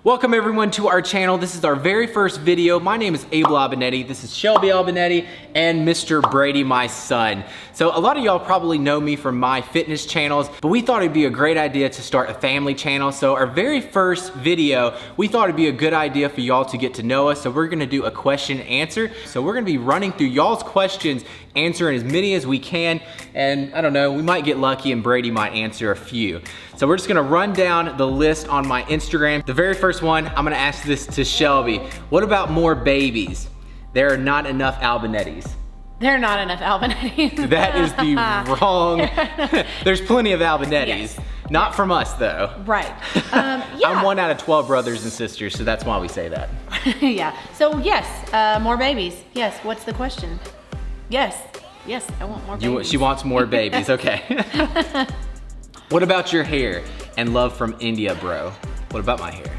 Welcome everyone to our channel. This is our very first video. My name is Albonetti. This is Shelby Albonetti and Mr. Brady, my son. So a lot of y'all probably know me from my fitness channels, but we thought it'd be a great idea to start a family channel. So our very first video, we thought it'd be a good idea for y'all to get to know us. So we're gonna do a question and answer. So we're gonna be running through y'all's questions, answering as many as we can. And I don't know, we might get lucky and Brady might answer a few. So we're just gonna run down the list on my Instagram. The very first one, I'm gonna ask this to Shelby. What about more babies? There are not enough Albonettis. There are not enough Albonettis. That is the wrong, there's plenty of Albonettis. Yes. Not from us though. Right. Yeah. I'm 1 out of 12 brothers and sisters, so that's why we say that. Yeah, so yes, more babies. Yes, what's the question? Yes, I want more babies. She wants more babies, okay. What about your hair and love from India, bro? What about my hair?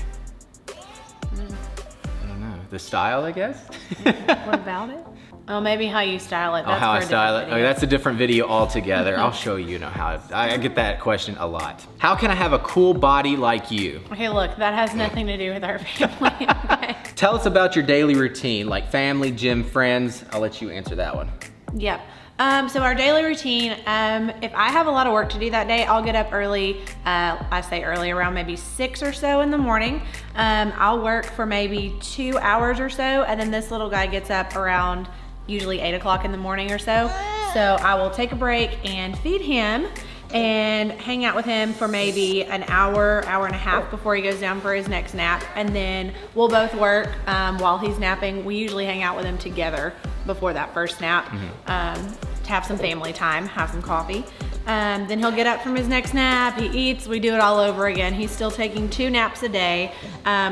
I don't know, the style, I guess? What about it? Oh, maybe how you style it. That's how I style it. Okay, that's a different video altogether. I'll show you how I get that question a lot. How can I have a cool body like you? Okay, look, that has nothing to do with our family. Okay. Tell us about your daily routine, like family, gym, friends. I'll let you answer that one. Yep. So our daily routine, if I have a lot of work to do that day, I'll get up early. I say early, around maybe 6 or so in the morning. I'll work for maybe 2 hours or so, and then this little guy gets up around usually 8 o'clock in the morning or so. So I will take a break and feed him and hang out with him for maybe an hour, hour and a half before he goes down for his next nap. And then we'll both work while he's napping. We usually hang out with him together before that first nap. To have some family time, have some coffee. Then he'll get up from his next nap, he eats, we do it all over again. He's still taking 2 naps a day.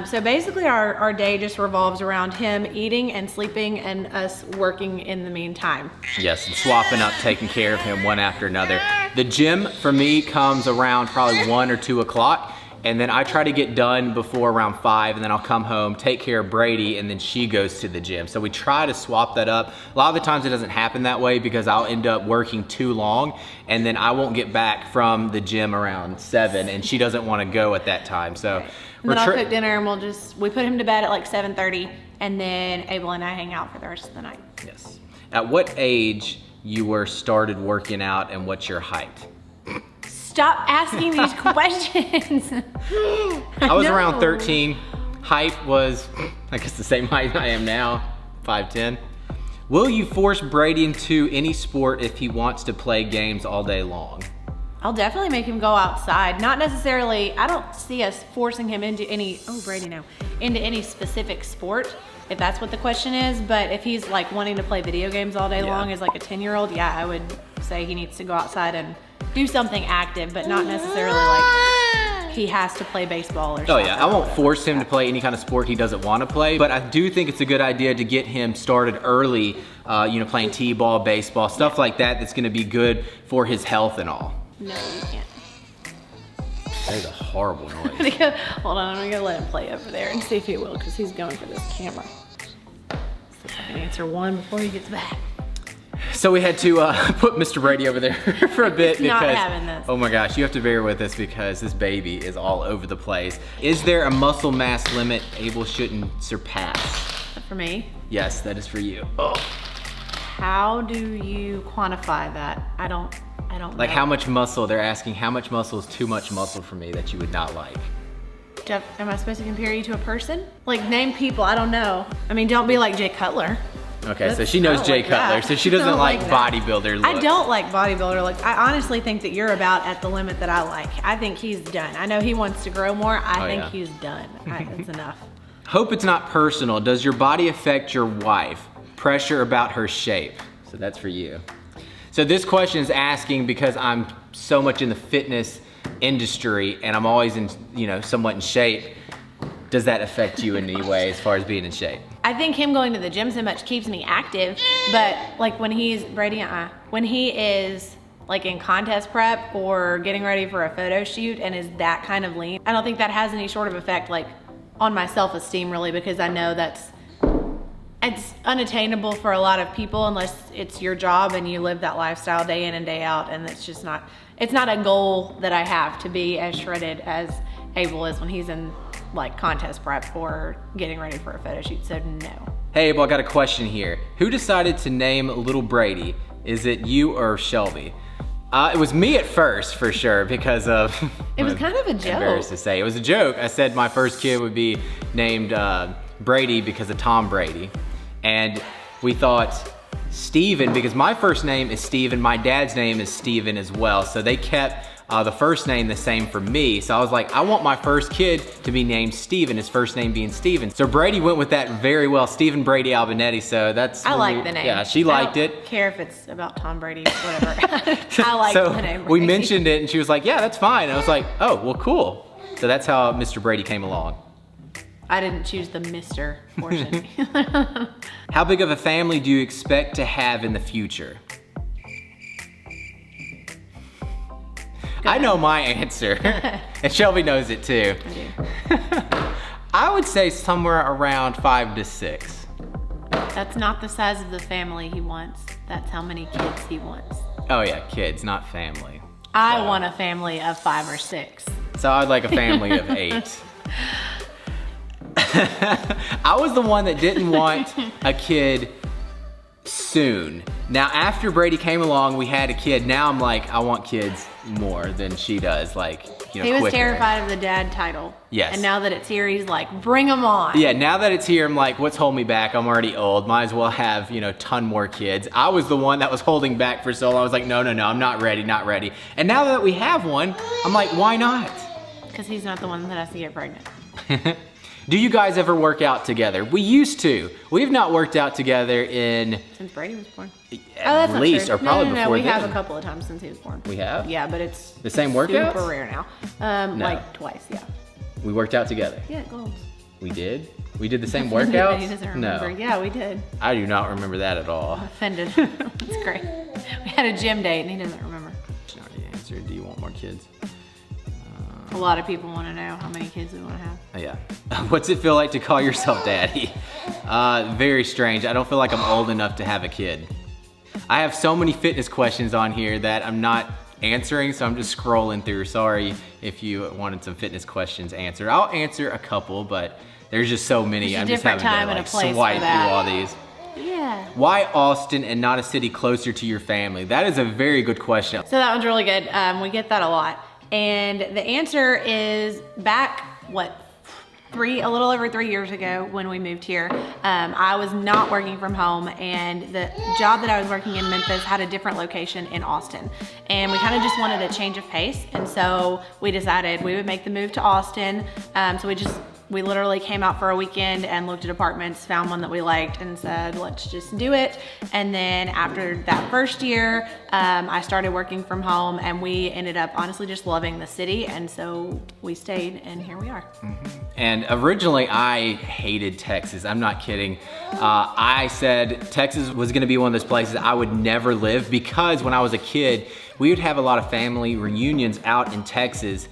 So basically our day just revolves around him eating and sleeping and us working in the meantime. Yes, and swapping up, taking care of him one after another. The gym for me comes around probably 1 or 2 o'clock. And then I try to get done before around 5, and then I'll come home, take care of Brady, and then she goes to the gym. So we try to swap that up. A lot of the times it doesn't happen that way because I'll end up working too long, and then I won't get back from the gym around 7, and she doesn't want to go at that time. So and then I'll cook dinner, and we put him to bed at like 7:30, and then Abel and I hang out for the rest of the night. Yes. At what age you were started working out, and what's your height? Stop asking these questions. I was around 13. Height was, I guess, the same height I am now, 5'10". Will you force Brady into any sport if he wants to play games all day long? I'll definitely make him go outside. Not necessarily, I don't see us forcing him into any, into any specific sport, if that's what the question is. But if he's like wanting to play video games all day long as like a 10-year-old, yeah, I would say he needs to go outside and do something active, but not necessarily like he has to play baseball or something. Oh yeah, I won't force him to play any kind of sport he doesn't want to play, but I do think it's a good idea to get him started early, playing t-ball, baseball, stuff like that that's gonna be good for his health and all. No, you can't. That is a horrible noise. Hold on, I'm gonna let him play over there and see if he will, because he's going for this camera. See if I can answer one before he gets back. So we had to put Mr. Brady over there for a bit because, not having this. Oh my gosh, you have to bear with us because this baby is all over the place. Is there a muscle mass limit Abel shouldn't surpass? For me? Yes, that is for you. Oh. How do you quantify that? I don't know. Like how much muscle, they're asking how much muscle is too much muscle for me that you would not like? Jeff, am I supposed to compare you to a person? Like name people, I don't know. I mean, don't be like Jay Cutler. Okay, so she knows Jay Cutler, so she doesn't like bodybuilder looks. I don't like bodybuilder looks. I honestly think that you're about at the limit that I like. I think he's done. I know he wants to grow more. I think he's done. It's enough. Hope it's not personal. Does your body affect your wife? Pressure about her shape. So that's for you. So this question is asking because I'm so much in the fitness industry and I'm always in, somewhat in shape. Does that affect you in any way as far as being in shape? I think him going to the gym so much keeps me active, but like when he's, when he is like in contest prep or getting ready for a photo shoot and is that kind of lean, I don't think that has any sort of effect like on my self-esteem really, because I know it's unattainable for a lot of people unless it's your job and you live that lifestyle day in and day out, and it's not a goal that I have to be as shredded as Abel is when he's in like contest prep or getting ready for a photo shoot, so no. Hey, well, I got a question here. Who decided to name little Brady? Is it you or Shelby? It was me at first, for sure, because of... It was kind of a joke. Embarrassed to say. It was a joke. I said my first kid would be named Brady because of Tom Brady. And we thought Steven, because my first name is Steven, my dad's name is Steven as well. So they kept the first name the same for me. So I was like, I want my first kid to be named Steven, his first name being Steven. So Brady went with that very well, Steven Brady Albonetti. So that's... I like the name. Yeah, she liked I it. don't care if it's about Tom Brady, whatever. I like So the name Brady. we mentioned it and she was like, yeah, that's fine. And I was like, oh, well, cool. So that's how Mr. Brady came along. I didn't choose the Mr. portion. How big of a family do you expect to have in the future? I know my answer, and Shelby knows it too. I do. I would say somewhere around 5 to 6. That's not the size of the family he wants. That's how many kids he wants. Oh yeah, kids, not family. I want a family of 5 or 6. So I'd like a family of 8. I was the one that didn't want a kid soon. Now after Brady came along, we had a kid. Now I'm like, I want kids more than she does, like, you know, He was quicker. terrified of the dad title. Yes. And now that it's here, he's like, bring them on. Yeah, now that it's here, I'm like, what's holding me back? I'm already old. Might as well have, you know, a ton more kids. I was the one that was holding back for so long. I was like, no, I'm not ready, not ready. And now that we have one, I'm like, why not? Because he's not the one that has to get pregnant. Do you guys ever work out together? We used to. We've not worked out together in... Since Brady was born. At least, true. or probably no, before we have then. a couple of times since he was born. We have? Yeah, but it's The same workouts? super rare now. No. Like twice, yeah. We worked out together. Yeah, goals. We did? We did the same He workouts? doesn't remember. No. Yeah, we did. I do not remember that at all. Offended. It's great. We had a gym date and he doesn't remember. She already answered. Do you want more kids? A lot of people want to know how many kids we want to have. Oh, yeah. What's it feel like to call yourself daddy? Very strange. I don't feel like I'm old enough to have a kid. I have so many fitness questions on here that I'm not answering, so I'm just scrolling through. Sorry if you wanted some fitness questions answered. I'll answer a couple, but there's just so many. There's a I'm just different having time to and a like place swipe for through that. all these. Yeah. Why Austin and not a city closer to your family? That is a very good question. So that one's really good. We get that a lot. And the answer is back, a little over 3 years ago when we moved here, I was not working from home, and the job that I was working in Memphis had a different location in Austin. And we kind of just wanted a change of pace. And so we decided we would make the move to Austin. So we literally came out for a weekend and looked at apartments, found one that we liked and said, let's just do it. And then after that first year, I started working from home, and we ended up honestly just loving the city. And so we stayed, and here we are. And originally I hated Texas. I'm not kidding. I said Texas was gonna be one of those places I would never live, because when I was a kid, we would have a lot of family reunions out in Texas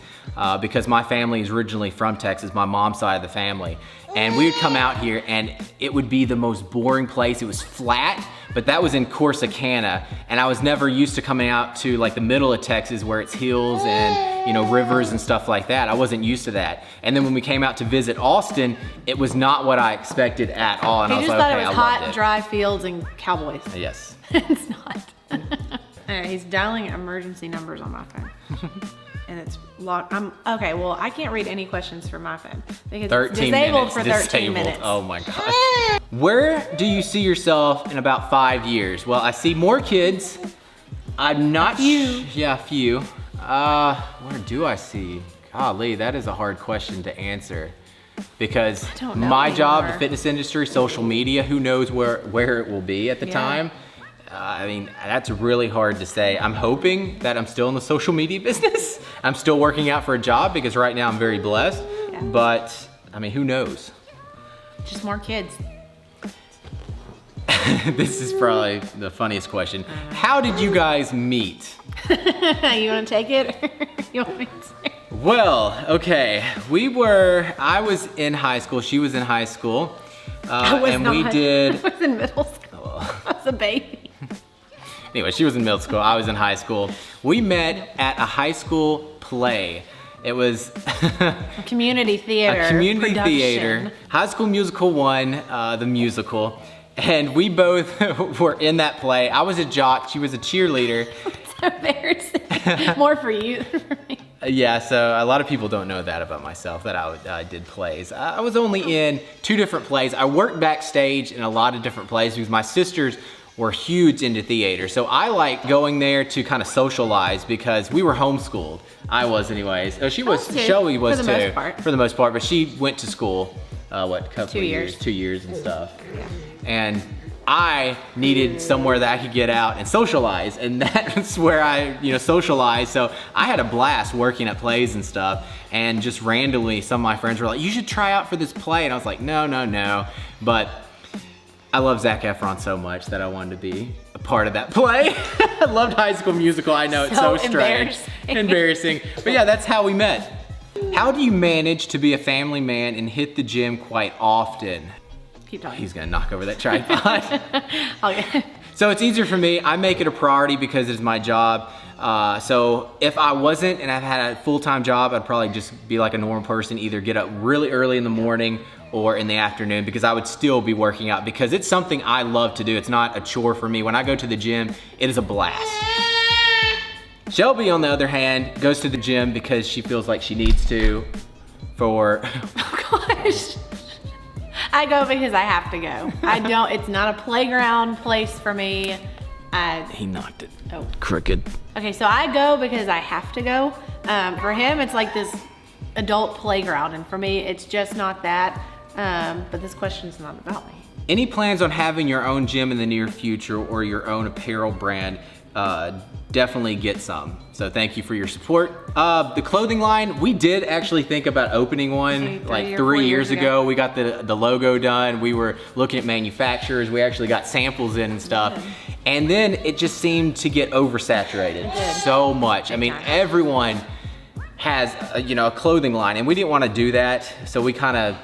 because my family is originally from Texas, my mom's side of the family. And we would come out here and it would be the most boring place. It was flat, but that was in Corsicana. And I was never used to coming out to like the middle of Texas where it's hills and, you know, rivers and stuff like that. I wasn't used to that. And then when we came out to visit Austin, it was not what I expected at all. And I He was just like, thought okay, it was I loved hot, it. dry fields and cowboys. Yes. It's not. All right, he's dialing emergency numbers on my phone. And it's locked. Okay, well, I can't read any questions from my phone because 13 it's disabled minutes. for 13 Disabled. minutes. Oh my gosh. Where do you see yourself in about 5 years? Well, I see more kids. I'm not yeah, a few. Where do I see? Golly, that is a hard question to answer. Because I don't know my job, the anymore. fitness industry, social media, who knows where it will be at the Yeah. time. I mean, that's really hard to say. I'm hoping that I'm still in the social media business. I'm still working out for a job because right now I'm very blessed. Yeah. But, I mean, who knows? Just more kids. This is probably the funniest question. How did you guys meet? You want to take it? You want me to say? Well, okay. I was in high school. She was in high school. I was and not. we did. I was in middle school. I was a baby. Anyway, she was in middle school, I was in high school. We met at a high school play. It was A community theater. a community production. theater, High School Musical 1, the musical. And we both were in that play. I was a jock, she was a cheerleader. It's embarrassing. More for you than for me. Yeah, so a lot of people don't know that about myself, that I did plays. I was only in 2 different plays. I worked backstage in a lot of different plays because my sisters were huge into theater. So I liked going there to kind of socialize because we were homeschooled. I was anyways. Oh, Shelby was too. For the most part. For the most part, but she went to school, what, couple 2 of years. 2 years and stuff. Yeah. And I needed somewhere that I could get out and socialize, and that's where I, socialized. So I had a blast working at plays and stuff, and just randomly, some of my friends were like, "You should try out for this play," and I was like, no. But I love Zac Efron so much that I wanted to be a part of that play. I loved High School Musical. I know, it's so strange, embarrassing. But yeah, that's how we met. How do you manage to be a family man and hit the gym quite often? Keep talking. He's gonna knock over that tripod. Okay. So it's easier for me. I make it a priority because it's my job. So if I wasn't and I had a full-time job, I'd probably just be like a normal person, either get up really early in the morning or in the afternoon, because I would still be working out because it's something I love to do. It's not a chore for me. When I go to the gym, it is a blast. Shelby, on the other hand, goes to the gym because she feels like she needs to for... Oh gosh. I go because I have to go. It's not a playground place for me. He knocked it. Oh. Crooked. Okay, so I go because I have to go. For him, it's like this adult playground, and for me, it's just not that. But this question's not about me. Any plans on having your own gym in the near future or your own apparel brand? Definitely get some. So thank you for your support. The clothing line, we did actually think about opening one like 3 years ago. We got the logo done. We were looking at manufacturers. We actually got samples in and stuff. And then it just seemed to get oversaturated so much. I mean, everyone has a clothing line, and we didn't want to do that. So we kind of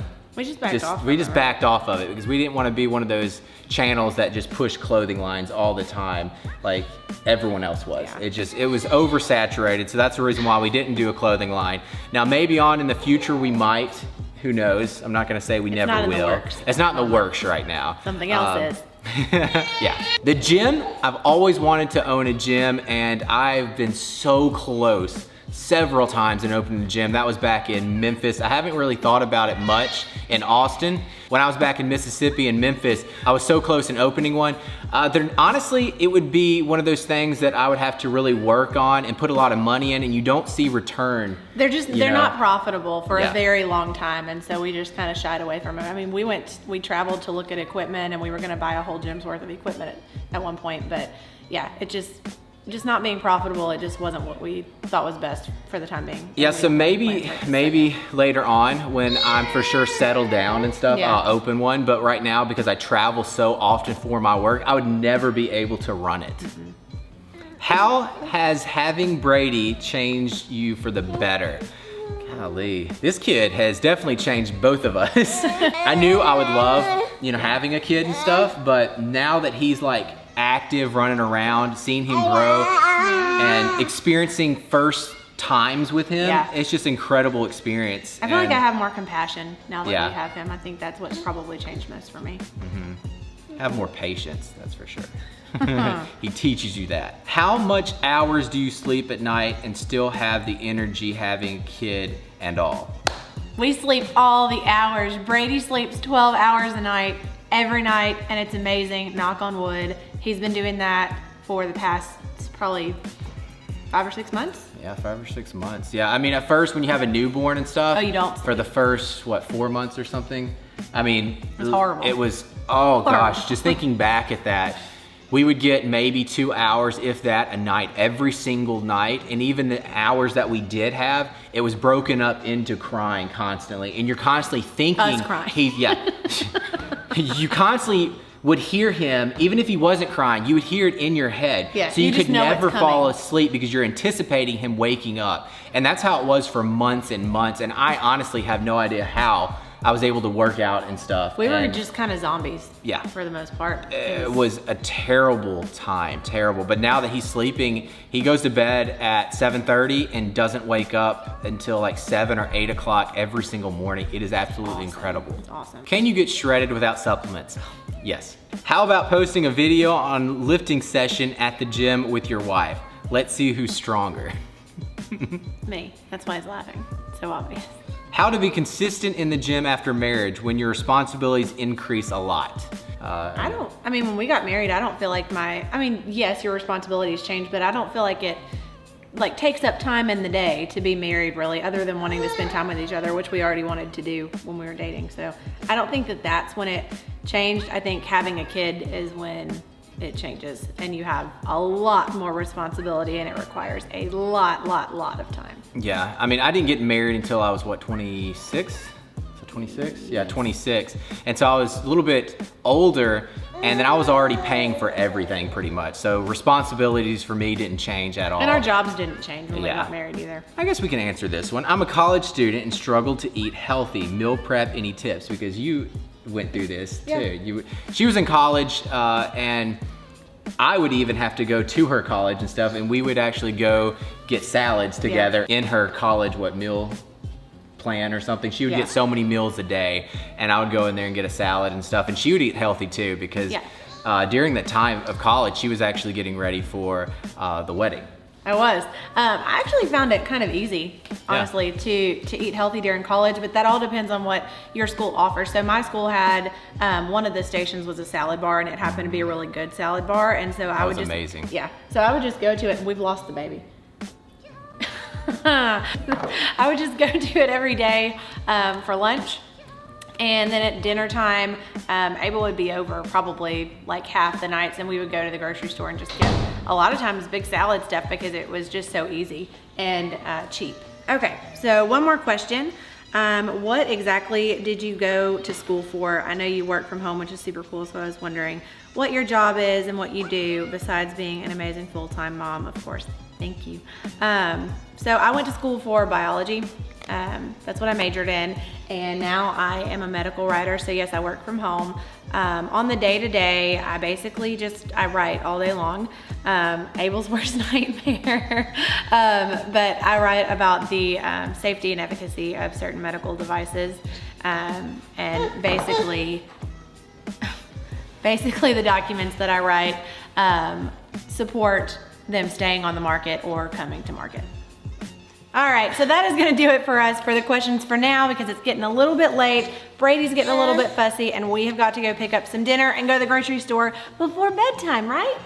backed off of it because we didn't want to be one of those channels that just push clothing lines all the time like everyone else was. Yeah. It was oversaturated, so that's the reason why we didn't do a clothing line. Now maybe in the future we might, who knows? I'm not gonna say we never will. It's not in the works right now. Something else is. Yeah. The gym, I've always wanted to own a gym, and I've been so close several times in opening the gym. That was back in Memphis. I haven't really thought about it much in Austin. When I was back in Mississippi and Memphis, I was so close in opening one. Honestly, it would be one of those things that I would have to really work on and put a lot of money in, and you don't see return. They're not profitable for a very long time, and so we just kind of shied away from it. I mean, we traveled to look at equipment, and we were gonna buy a whole gym's worth of equipment at one point, but yeah, it just not being profitable, it just wasn't what we thought was best for the time being. Yeah, so maybe later on when I'm for sure settled down and stuff, I'll open one. But right now, because I travel so often for my work, I would never be able to run it. How has having Brady changed you for the better? Golly, this kid has definitely changed both of us. I knew I would love, having a kid and stuff, but now that he's like active, running around, seeing him grow and experiencing first times with him, it's just incredible experience. I feel like I have more compassion now that we have him. I think that's what's probably changed most for me. Have more patience, that's for sure. He teaches you that. How much hours do you sleep at night and still have the energy having a kid and all? We sleep all the hours. Brady sleeps 12 hours a night, every night, and it's amazing, knock on wood. He's been doing that for the past probably 5 or 6 months. Yeah, 5 or 6 months. Yeah, I mean, at first when you have a newborn and stuff. Oh, you don't sleep. For the first, 4 months or something? I mean. It's horrible. It was, gosh, just thinking back at that. We would get maybe 2 hours, if that, a night, every single night. And even the hours that we did have, it was broken up into crying constantly. And you're constantly thinking. Us crying. You constantly would hear him, even if he wasn't crying, you would hear it in your head. Yeah, so you could never fall asleep because you're anticipating him waking up. And that's how it was for months and months. And I honestly have no idea how I was able to work out and stuff. We were and just kind of zombies. Yeah. For the most part. it was a terrible time, terrible. But now that he's sleeping, he goes to bed at 7:30 and doesn't wake up until like 7 or 8 o'clock every single morning. It is absolutely incredible. It's awesome. Can you get shredded without supplements? Yes. How about posting a video on lifting session at the gym with your wife? Let's see who's stronger. Me. That's why he's laughing. So obvious. How to be consistent in the gym after marriage when your responsibilities increase a lot. I mean, when we got married, I don't feel like yes, your responsibilities change, but I don't feel like it takes up time in the day to be married really, other than wanting to spend time with each other, which we already wanted to do when we were dating. So I don't think that that's when it changed. I think having a kid is when it changes and you have a lot more responsibility and it requires a lot of time. Yeah, I mean, I didn't get married until I was what, 26? So 26? Yeah, 26. And so I was a little bit older, and then I was already paying for everything pretty much. So responsibilities for me didn't change at all. And our jobs didn't change when we got married either. I guess we can answer this one. I'm a college student and struggled to eat healthy. Meal prep, any tips? Because you went through this too. She was in college, and I would even have to go to her college and stuff, and we would actually go get salads together in her college, meal plan or something. She would get so many meals a day, and I would go in there and get a salad and stuff, and she would eat healthy too, because during that time of college, she was actually getting ready for the wedding. I was. I actually found it kind of easy, honestly, to eat healthy during college, but that all depends on what your school offers. So my school had, one of the stations was a salad bar, and it happened to be a really good salad bar, and so I would just— amazing. Yeah, so I would just go to it, and we've lost the baby. I would just go to it every day for lunch. And then at dinner time, Abel would be over probably like half the nights, and we would go to the grocery store and just get a lot of times big salad stuff because it was just so easy and cheap. Okay, so one more question. What exactly did you go to school for? I know you work from home, which is super cool, so I was wondering what your job is and what you do besides being an amazing full-time mom, of course. Thank you. So I went to school for biology. That's what I majored in, and now I am a medical writer, so yes, I work from home. On the day-to-day, I basically I write all day long. Abel's worst nightmare, but I write about the safety and efficacy of certain medical devices, and basically the documents that I write support them staying on the market or coming to market. All right, so that is gonna do it for us for the questions for now, because it's getting a little bit late. Brady's getting a little bit fussy, and we have got to go pick up some dinner and go to the grocery store before bedtime, right?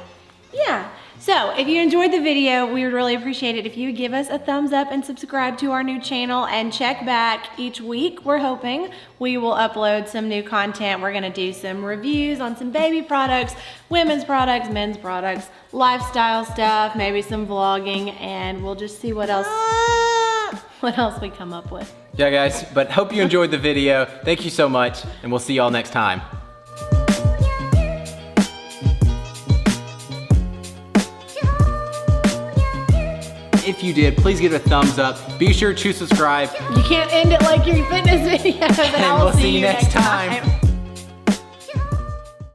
Yeah. So if you enjoyed the video, we would really appreciate it if you would give us a thumbs up and subscribe to our new channel, and check back each week. We're hoping we will upload some new content. We're gonna do some reviews on some baby products, women's products, men's products, lifestyle stuff, maybe some vlogging, and we'll just see what else we come up with. Yeah, guys, but hope you enjoyed the video. Thank you so much, and we'll see y'all next time. If you did, please give it a thumbs up. Be sure to subscribe. You can't end it like your fitness videos, and I will we'll see you next time.